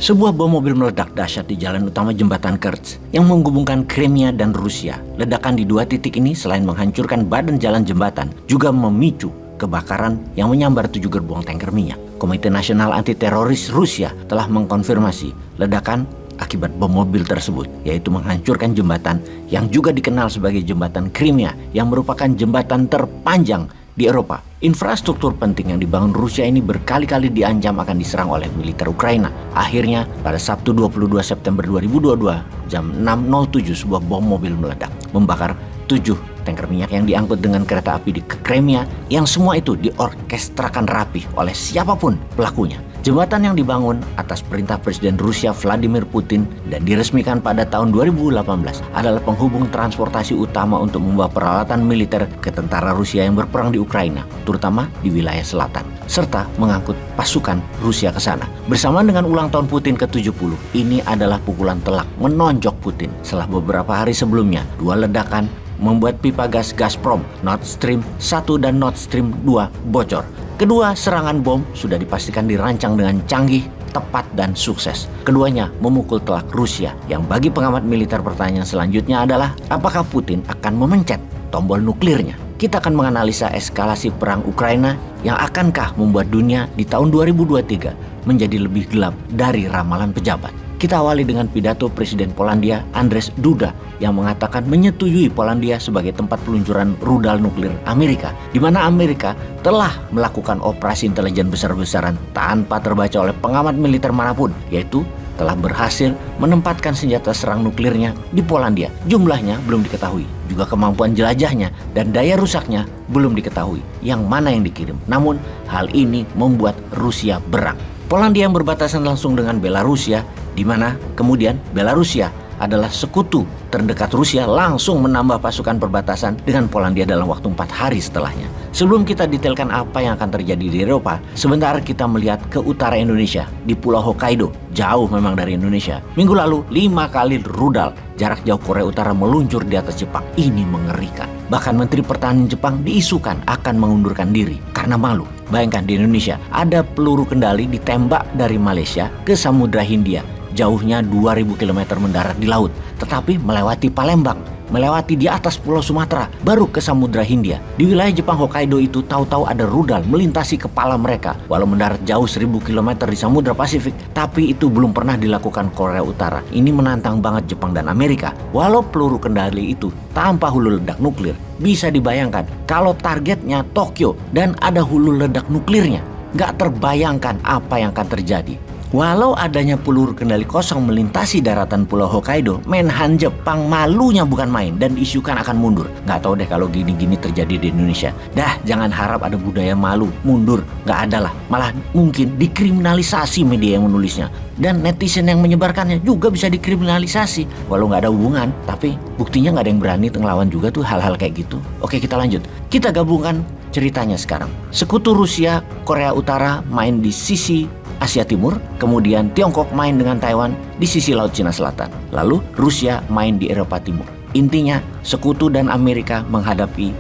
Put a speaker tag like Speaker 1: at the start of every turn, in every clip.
Speaker 1: Sebuah bom mobil meledak dahsyat di jalan utama jembatan Kerch yang menghubungkan Crimea dan Rusia. Ledakan di dua titik ini selain menghancurkan badan jalan jembatan, juga memicu kebakaran yang menyambar 7 gerbong tanker minyak. Komite Nasional Anti Teroris Rusia telah mengkonfirmasi ledakan akibat bom mobil tersebut, yaitu menghancurkan jembatan yang juga dikenal sebagai jembatan Crimea yang merupakan jembatan terpanjang di Eropa. Infrastruktur penting yang dibangun Rusia ini berkali-kali diancam akan diserang oleh militer Ukraina. Akhirnya, pada Sabtu 22 September 2022, jam 6.07 sebuah bom mobil meledak, membakar 7 tanker minyak yang diangkut dengan kereta api di Crimea, yang semua itu diorkestrakan rapih oleh siapapun pelakunya. Jembatan yang dibangun atas perintah Presiden Rusia Vladimir Putin dan diresmikan pada tahun 2018 adalah penghubung transportasi utama untuk membawa peralatan militer ke tentara Rusia yang berperang di Ukraina, terutama di wilayah selatan, serta mengangkut pasukan Rusia ke sana. Bersamaan dengan ulang tahun Putin ke-70, ini adalah pukulan telak menonjok Putin setelah beberapa hari sebelumnya 2 ledakan membuat pipa gas Gazprom Nord Stream 1 dan Nord Stream 2 bocor. Kedua serangan bom sudah dipastikan dirancang dengan canggih, tepat, dan sukses. Keduanya memukul telak Rusia, yang bagi pengamat militer pertanyaan selanjutnya adalah apakah Putin akan memencet tombol nuklirnya? Kita akan menganalisa eskalasi perang Ukraina yang akankah membuat dunia di tahun 2023 menjadi lebih gelap dari ramalan pejabat. Kita awali dengan pidato Presiden Polandia Andrzej Duda yang mengatakan menyetujui Polandia sebagai tempat peluncuran rudal nuklir Amerika, di mana Amerika telah melakukan operasi intelijen besar-besaran tanpa terbaca oleh pengamat militer manapun, yaitu telah berhasil menempatkan senjata serang nuklirnya di Polandia. Jumlahnya belum diketahui, juga kemampuan jelajahnya dan daya rusaknya belum diketahui yang mana yang dikirim. Namun hal ini membuat Rusia berang. Polandia yang berbatasan langsung dengan Belarusia, di mana kemudian Belarusia adalah sekutu terdekat Rusia, langsung menambah pasukan perbatasan dengan Polandia dalam waktu 4 hari setelahnya. Sebelum kita detailkan apa yang akan terjadi di Eropa, sebentar kita melihat ke utara Indonesia, di Pulau Hokkaido, jauh memang dari Indonesia. Minggu lalu 5 kali rudal jarak jauh Korea Utara meluncur di atas Jepang. Ini mengerikan. Bahkan Menteri Pertahanan Jepang diisukan akan mengundurkan diri karena malu. Bayangkan di Indonesia ada peluru kendali ditembak dari Malaysia ke Samudra Hindia. Jauhnya 2000 km mendarat di laut, tetapi melewati Palembang, melewati di atas Pulau Sumatera, baru ke Samudra Hindia. Di wilayah Jepang Hokkaido itu tahu-tahu ada rudal melintasi kepala mereka. Walau mendarat jauh 1000 km di Samudra Pasifik, tapi itu belum pernah dilakukan Korea Utara. Ini menantang banget Jepang dan Amerika. Walau peluru kendali itu tanpa hulu ledak nuklir, bisa dibayangkan kalau targetnya Tokyo dan ada hulu ledak nuklirnya. Nggak terbayangkan apa yang akan terjadi. Walau adanya peluru kendali kosong melintasi daratan Pulau Hokkaido, Menhan Jepang malunya bukan main dan diisukan akan mundur. Nggak tahu deh kalau gini-gini terjadi di Indonesia. Dah, jangan harap ada budaya malu, mundur. Nggak ada lah. Malah mungkin dikriminalisasi media yang menulisnya. Dan netizen yang menyebarkannya juga bisa dikriminalisasi. Walau nggak ada hubungan, tapi buktinya nggak ada yang berani ngelawan juga tuh hal-hal kayak gitu. Oke, kita lanjut. Kita gabungkan ceritanya sekarang. Sekutu Rusia, Korea Utara main di sisi Asia Timur, kemudian Tiongkok main dengan Taiwan di sisi Laut Cina Selatan. Lalu Rusia main di Eropa Timur. Intinya, sekutu dan Amerika menghadapi,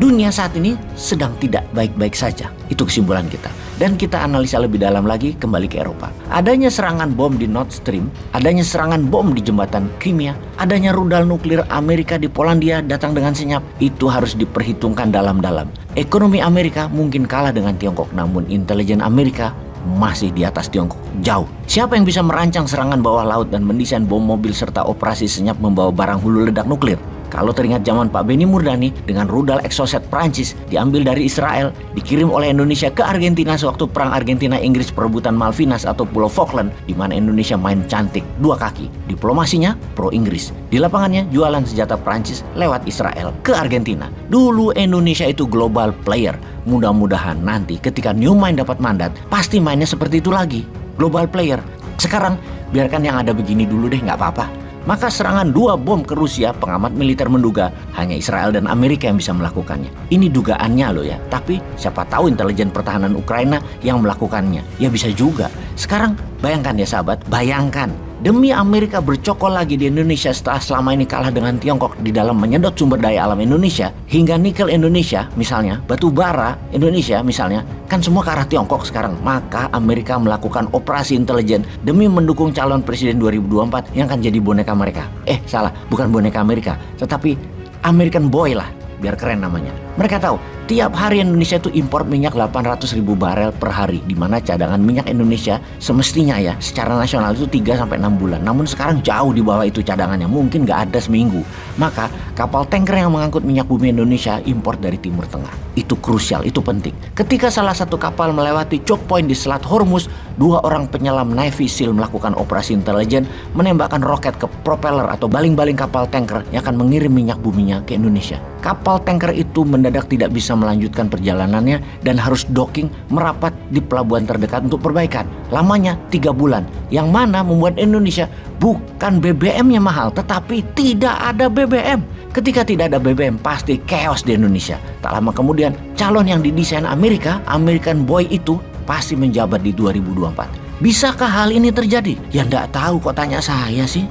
Speaker 1: dunia saat ini sedang tidak baik-baik saja. Itu kesimpulan kita. Dan kita analisa lebih dalam lagi kembali ke Eropa. Adanya serangan bom di Nord Stream, adanya serangan bom di jembatan Crimea, adanya rudal nuklir Amerika di Polandia datang dengan senyap, itu harus diperhitungkan dalam-dalam. Ekonomi Amerika mungkin kalah dengan Tiongkok, namun intelijen Amerika masih di atas Tiongkok, jauh. Siapa yang bisa merancang serangan bawah laut dan mendesain bom mobil serta operasi senyap membawa barang hulu ledak nuklir? Kalau teringat zaman Pak Benny Murdani dengan rudal Exocet Prancis diambil dari Israel, dikirim oleh Indonesia ke Argentina sewaktu perang Argentina-Inggris perebutan Malvinas atau Pulau Falkland, di mana Indonesia main cantik 2 kaki. Diplomasinya pro Inggris, di lapangannya jualan senjata Prancis lewat Israel ke Argentina. Dulu Indonesia itu global player. Mudah-mudahan nanti ketika New Mind dapat mandat, pasti mainnya seperti itu lagi. Global player. Sekarang biarkan yang ada begini dulu deh, nggak apa-apa. Maka serangan 2 bom ke Rusia, pengamat militer menduga hanya Israel dan Amerika yang bisa melakukannya. Ini dugaannya loh ya, tapi siapa tahu intelijen pertahanan Ukraina yang melakukannya. Ya bisa juga. Sekarang bayangkan ya sahabat, bayangkan Demi Amerika bercokol lagi di Indonesia setelah selama ini kalah dengan Tiongkok di dalam menyedot sumber daya alam Indonesia, hingga nikel Indonesia misalnya, batu bara Indonesia misalnya, kan semua ke arah Tiongkok sekarang. Maka Amerika melakukan operasi intelijen demi mendukung calon presiden 2024 yang akan jadi boneka mereka. Salah, bukan boneka Amerika, tetapi American Boy lah, biar keren namanya. Mereka tahu tiap hari Indonesia itu impor minyak 800.000 barel per hari, di mana cadangan minyak Indonesia semestinya ya secara nasional itu 3-6 bulan. Namun sekarang jauh di bawah itu cadangannya, mungkin nggak ada seminggu. Maka kapal tanker yang mengangkut minyak bumi Indonesia impor dari Timur Tengah. Itu krusial, itu penting. Ketika salah satu kapal melewati choke point di Selat Hormuz, 2 orang penyelam Navy SEAL melakukan operasi intelijen menembakkan roket ke propeller atau baling-baling kapal tanker yang akan mengirim minyak buminya ke Indonesia. Kapal tanker itu mendadak tidak bisa melanjutkan perjalanannya dan harus docking merapat di pelabuhan terdekat untuk perbaikan. Lamanya 3 bulan, yang mana membuat Indonesia bukan BBM-nya mahal, tetapi tidak ada BBM. Ketika tidak ada BBM, pasti chaos di Indonesia. Tak lama kemudian, calon yang didesain Amerika, American Boy itu pasti menjabat di 2024. Bisakah hal ini terjadi? Ya nggak tahu, kok tanya saya sih.